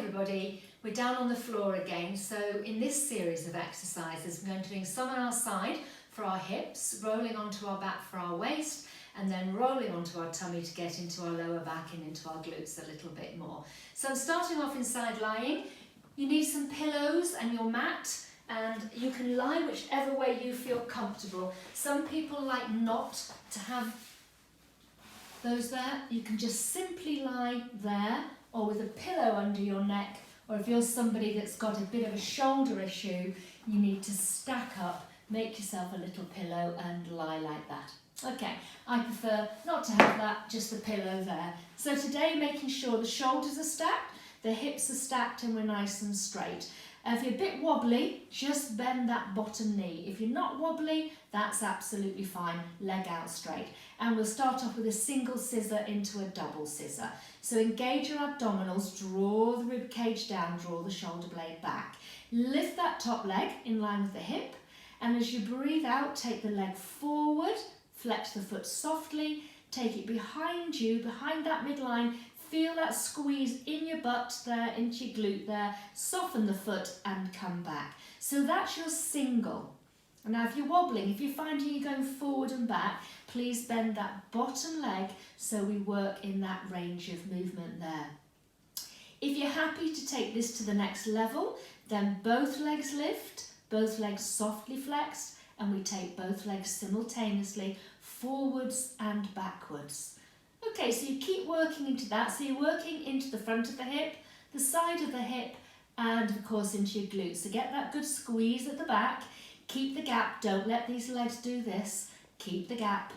everybody, we're down on the floor again. So in this series of exercises, we're going to do some on our side for our hips, rolling onto our back for our waist, and then rolling onto our tummy to get into our lower back and into our glutes a little bit more. So I'm starting off in side lying. You need some pillows and your mat, and you can lie whichever way you feel comfortable. Some people like not to have those there. You can just simply lie there, or with a pillow under your neck, or if you're somebody that's got a bit of a shoulder issue, you need to stack up, make yourself a little pillow and lie like that. Okay, I prefer not to have that, just the pillow there. So today, making sure the shoulders are stacked, the hips are stacked, and we're nice and straight. If you're a bit wobbly, just bend that bottom knee. If you're not wobbly, that's absolutely fine. Leg out straight. And we'll start off with a single scissor into a double scissor. So engage your abdominals, draw the rib cage down, draw the shoulder blade back. Lift that top leg in line with the hip. And as you breathe out, take the leg forward, flex the foot softly, take it behind you, behind that midline. Feel that squeeze in your butt there, into your glute there. Soften the foot and come back. So that's your single. Now if you're wobbling, if you're finding you're going forward and back, please bend that bottom leg so we work in that range of movement there. If you're happy to take this to the next level, then both legs lift, both legs softly flexed, and we take both legs simultaneously forwards and backwards. Okay, so you keep working into that. So you're working into the front of the hip, the side of the hip, and of course into your glutes. So get that good squeeze at the back. Keep the gap. Don't let these legs do this. Keep the gap.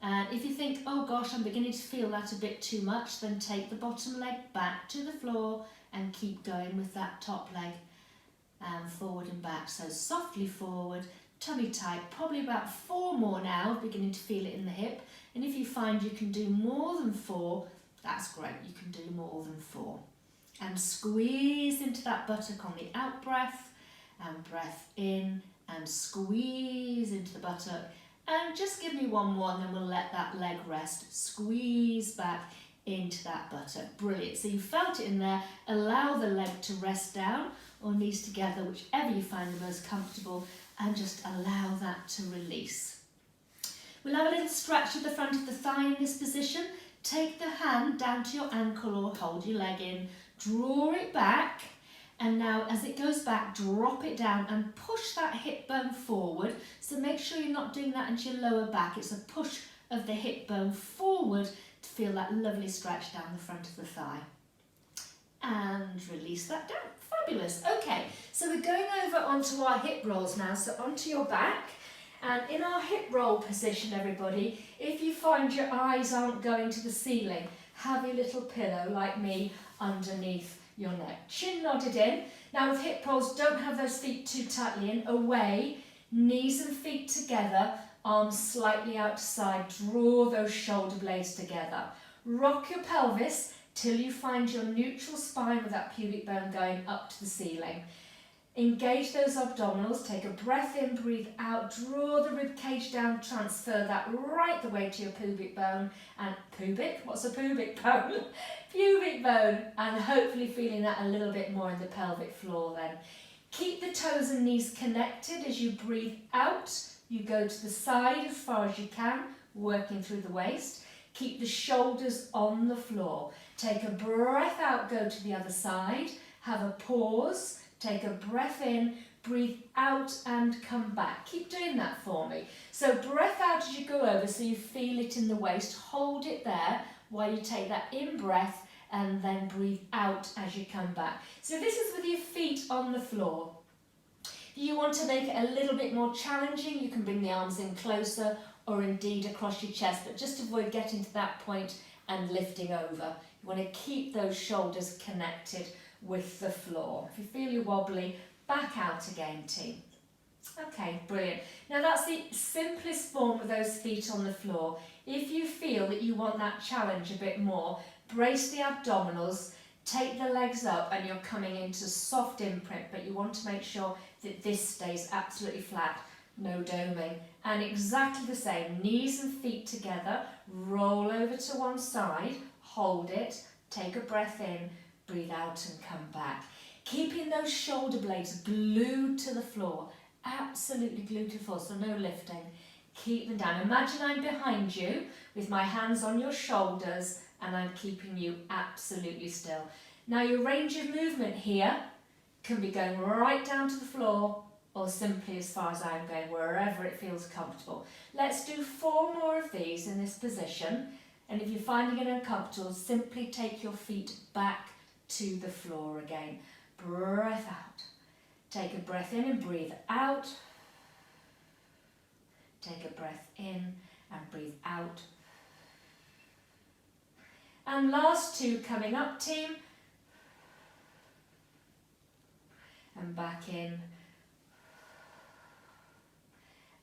And if you think, oh gosh, I'm beginning to feel that a bit too much, then take the bottom leg back to the floor and keep going with that top leg forward and back. So softly forward, tummy tight, probably about 4 more now, beginning to feel it in the hip. And if you find you can do more than 4, that's great, you can do more than 4. And squeeze into that buttock on the out breath, and breath in, and squeeze into the buttock. And just give me 1 more, and then we'll let that leg rest. Squeeze back into that buttock. Brilliant. So you felt it in there. Allow the leg to rest down, or knees together, whichever you find the most comfortable, and just allow that to release. We'll have a little stretch at the front of the thigh in this position. Take the hand down to your ankle or hold your leg in. Draw it back. And now as it goes back, drop it down and push that hip bone forward. So make sure you're not doing that into your lower back. It's a push of the hip bone forward to feel that lovely stretch down the front of the thigh. And release that down. Fabulous. Okay, so we're going over onto our hip rolls now. So onto your back. And in our hip roll position, everybody, if you find your eyes aren't going to the ceiling, have your little pillow, like me, underneath your neck. Chin nodded in. Now with hip rolls, don't have those feet too tightly in. Away, knees and feet together, arms slightly out to side. Draw those shoulder blades together. Rock your pelvis till you find your neutral spine with that pubic bone going up to the ceiling. Engage those abdominals, take a breath in, breathe out, draw the rib cage down, transfer that right the way to your pubic bone, and pubic, what's a pubic bone? Pubic bone, and hopefully feeling that a little bit more in the pelvic floor then. Keep the toes and knees connected as you breathe out. You go to the side as far as you can, working through the waist. Keep the shoulders on the floor. Take a breath out, go to the other side, have a pause. Take a breath in, breathe out and come back. Keep doing that for me. So breath out as you go over so you feel it in the waist. Hold it there while you take that in breath and then breathe out as you come back. So this is with your feet on the floor. If you want to make it a little bit more challenging, you can bring the arms in closer or indeed across your chest, but just avoid getting to that point and lifting over. You want to keep those shoulders connected with the floor. If you feel you're wobbly, back out again, team. Okay, brilliant. Now that's the simplest form with those feet on the floor. If you feel that you want that challenge a bit more, brace the abdominals, take the legs up, and you're coming into soft imprint, but you want to make sure that this stays absolutely flat, no doming. And exactly the same, knees and feet together, roll over to one side, hold it, take a breath in, breathe out and come back. Keeping those shoulder blades glued to the floor, absolutely glued to the floor, so no lifting. Keep them down. Imagine I'm behind you with my hands on your shoulders and I'm keeping you absolutely still. Now your range of movement here can be going right down to the floor or simply as far as I'm going, wherever it feels comfortable. Let's do 4 more of these in this position, and if you're finding it uncomfortable, simply take your feet back to the floor again. Breath out. Take a breath in and breathe out. Take a breath in and breathe out. And last 2 coming up, team. And back in.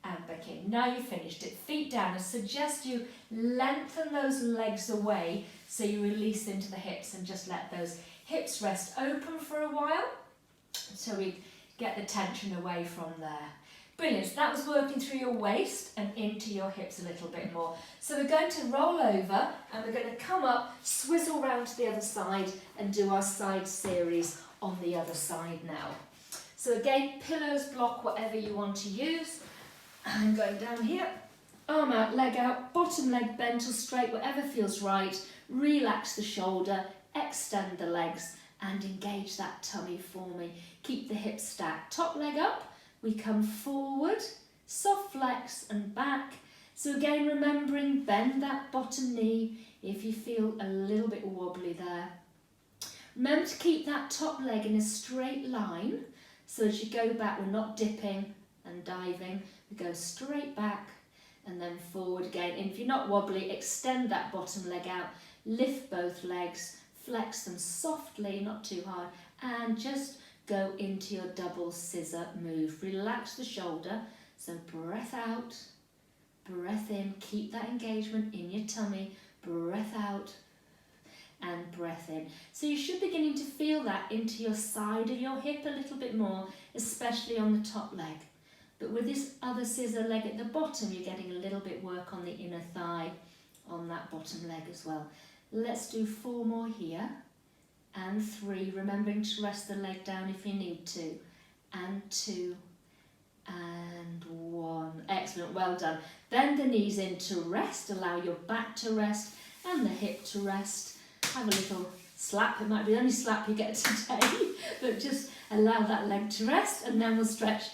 And back in. Now you've finished it. Feet down. I suggest you lengthen those legs away so you release into the hips and just let those hips rest open for a while so we get the tension away from there. Brilliant. So that was working through your waist and into your hips a little bit more. So we're going to roll over and we're going to come up, swizzle round to the other side and do our side series on the other side now. So again, pillows, block, whatever you want to use. I'm going down here, arm out, leg out, bottom leg bent or straight, whatever feels right. Relax the shoulder, extend the legs and engage that tummy for me. Keep the hips stacked. Top leg up, we come forward, soft flex and back. So again, remembering, bend that bottom knee if you feel a little bit wobbly there. Remember to keep that top leg in a straight line. So as you go back, we're not dipping and diving. We go straight back and then forward again. And if you're not wobbly, extend that bottom leg out, lift both legs, flex them softly, not too hard, and just go into your double scissor move. Relax the shoulder, so breath out, breath in, keep that engagement in your tummy, breath out and breath in. So you should be beginning to feel that into your side of your hip a little bit more, especially on the top leg. But with this other scissor leg at the bottom, you're getting a little bit work on the inner thigh on that bottom leg as well. Let's do 4 more here, and 3, remembering to rest the leg down if you need to, and 2, and 1. Excellent, well done. Bend the knees in to rest, allow your back to rest and the hip to rest. Have a little slap, it might be the only slap you get today, but just allow that leg to rest, and then we'll stretch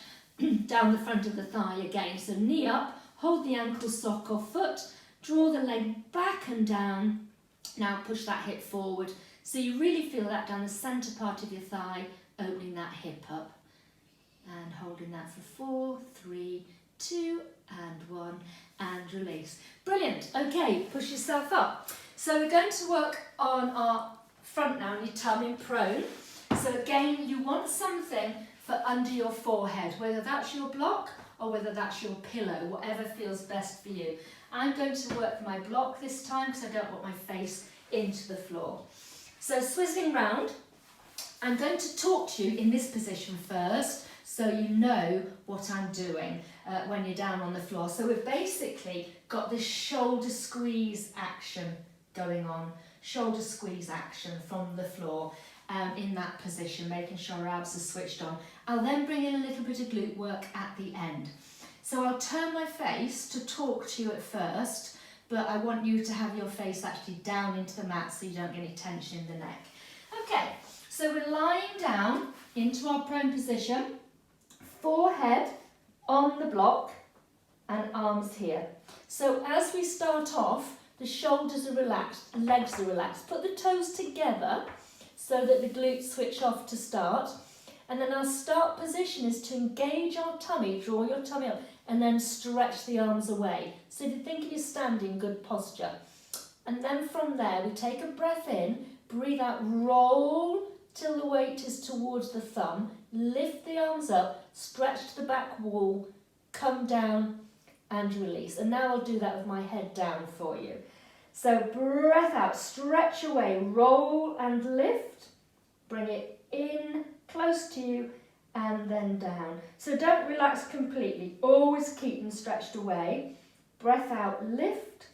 down the front of the thigh again. So knee up, hold the ankle, sock or foot, draw the leg back and down. Now push that hip forward so you really feel that down the centre part of your thigh, opening that hip up. And holding that for 4, 3, 2 and 1 and release. Brilliant. Okay, push yourself up. So we're going to work on our front now, your tummy prone. So again, you want something for under your forehead, whether that's your block or whether that's your pillow, whatever feels best for you. I'm going to work my block this time because I don't want my face into the floor. So swizzling round, I'm going to talk to you in this position first so you know what I'm doing when you're down on the floor. So we've basically got this shoulder squeeze action going on, shoulder squeeze action from the floor in that position, making sure our abs are switched on. I'll then bring in a little bit of glute work at the end. So I'll turn my face to talk to you at first, but I want you to have your face actually down into the mat so you don't get any tension in the neck. Okay, so we're lying down into our prone position, forehead on the block and arms here. So as we start off, the shoulders are relaxed, legs are relaxed. Put the toes together so that the glutes switch off to start. And then our start position is to engage our tummy, draw your tummy up, and then stretch the arms away. So if you're thinking you're standing, good posture. And then from there, we take a breath in, breathe out, roll till the weight is towards the thumb, lift the arms up, stretch to the back wall, come down and release. And now I'll do that with my head down for you. So breath out, stretch away, roll and lift, bring it in, close to you, and then down. So don't relax completely, always keep them stretched away. Breath out, lift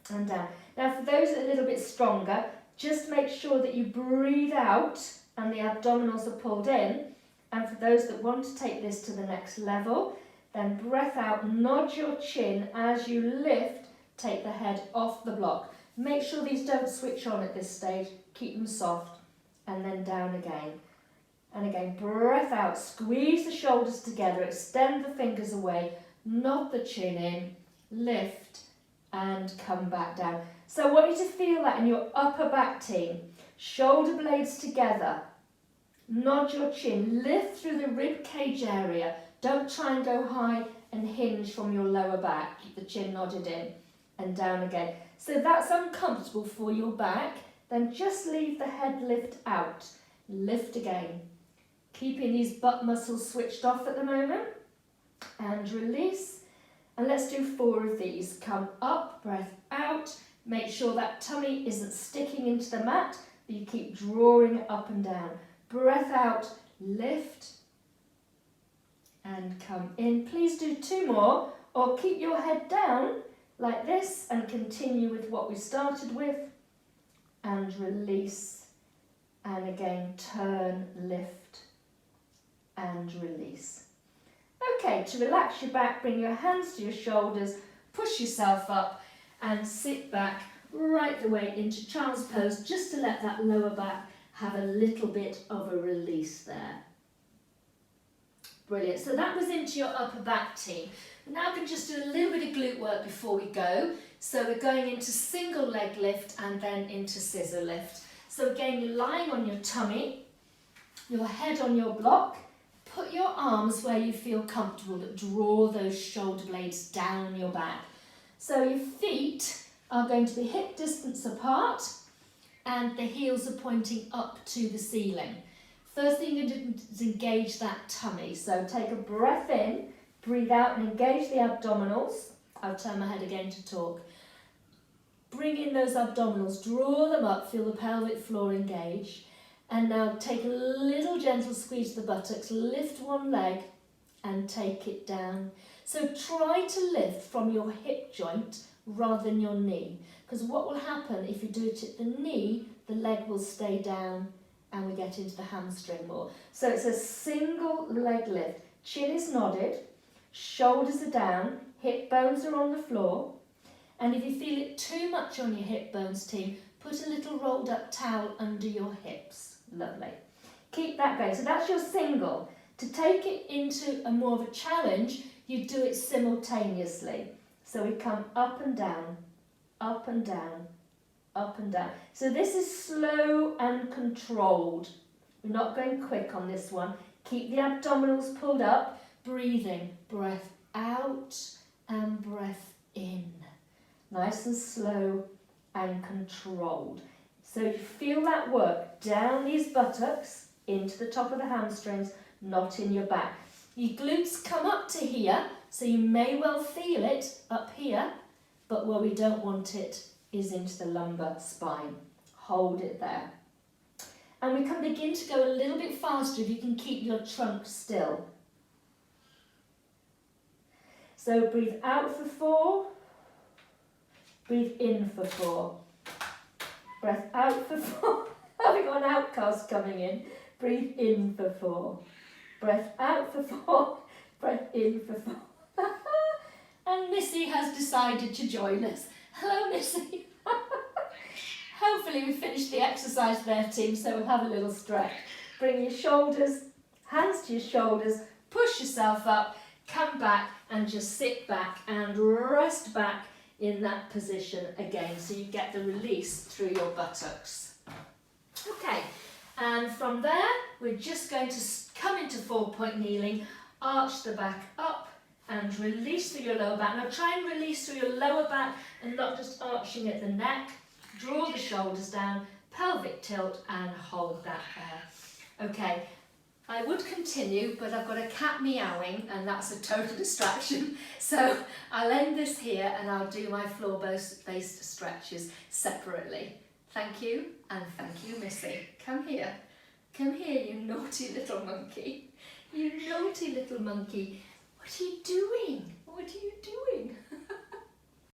and down. Now for those that are a little bit stronger, Just make sure that you breathe out and the abdominals are pulled in. And for those that want to take this to the next level, then breath out, nod your chin as you lift, take the head off the block. Make sure these don't switch on at this stage, keep them soft, and then down again. And again, breath out, squeeze the shoulders together, extend the fingers away, nod the chin in, lift, and come back down. So I want you to feel that in your upper back team. Shoulder blades together, nod your chin, lift through the rib cage area. Don't try and go high and hinge from your lower back. Keep the chin nodded in and down again. So that's uncomfortable for your back, then just leave the head lift out. Lift again. Keeping these butt muscles switched off at the moment. And release. And let's do 4 of these. Come up, breath out. Make sure that tummy isn't sticking into the mat, but you keep drawing it up and down. Breath out, lift, and come in. Please do 2 more, or keep your head down like this and continue with what we started with. And release. And again, turn, lift, and release. Okay, to relax your back, bring your hands to your shoulders, push yourself up, and sit back right the way into child's pose, just to let that lower back have a little bit of a release there. Brilliant. So that was into your upper back team. Now we can just do a little bit of glute work before we go. So we're going into single leg lift and then into scissor lift. So again, you're lying on your tummy, your head on your block. Put your arms where you feel comfortable, but draw those shoulder blades down your back. So your feet are going to be hip distance apart and the heels are pointing up to the ceiling. First thing you're going to do is engage that tummy. So take a breath in, breathe out and engage the abdominals. I'll turn my head again to talk. Bring in those abdominals, draw them up, feel the pelvic floor engage. And now take a little gentle squeeze of the buttocks, lift one leg and take it down. So try to lift from your hip joint rather than your knee, because what will happen if you do it at the knee, the leg will stay down and we get into the hamstring more. So it's a single leg lift. Chin is nodded, shoulders are down, hip bones are on the floor. And if you feel it too much on your hip bones team, put a little rolled up towel under your hips. Lovely. Keep that going. So that's your single. To take it into a more of a challenge, you do it simultaneously. So we come up and down, up and down, up and down. So this is slow and controlled. We're not going quick on this one. Keep the abdominals pulled up, breathing. Breath out and breath in. Nice and slow and controlled. So you feel that work down these buttocks into the top of the hamstrings, not in your back. Your glutes come up to here, so you may well feel it up here, but where we don't want it is into the lumbar spine. Hold it there. And we can begin to go a little bit faster if you can keep your trunk still. So breathe out for 4, breathe in for 4. Breath out for 4. Having got an outcast coming in. Breathe in for 4. Breath out for 4. Breath in for 4. And Missy has decided to join us. Hello, Missy. Hopefully we finished the exercise there, team, so we'll have a little stretch. Bring your shoulders, hands to your shoulders, push yourself up, come back and just sit back and rest back in that position again, so you get the release through your buttocks. Okay, and from there we're just going to come into 4-point kneeling, arch the back up and release through your lower back. Now try and release through your lower back and not just arching at the neck. Draw the shoulders down, pelvic tilt and hold that there. Okay, I would continue, but I've got a cat meowing and that's a total distraction. So I'll end this here and I'll do my floor-based stretches separately. Thank you, and thank you, Missy. Come here, you naughty little monkey. You naughty little monkey. What are you doing? What are you doing?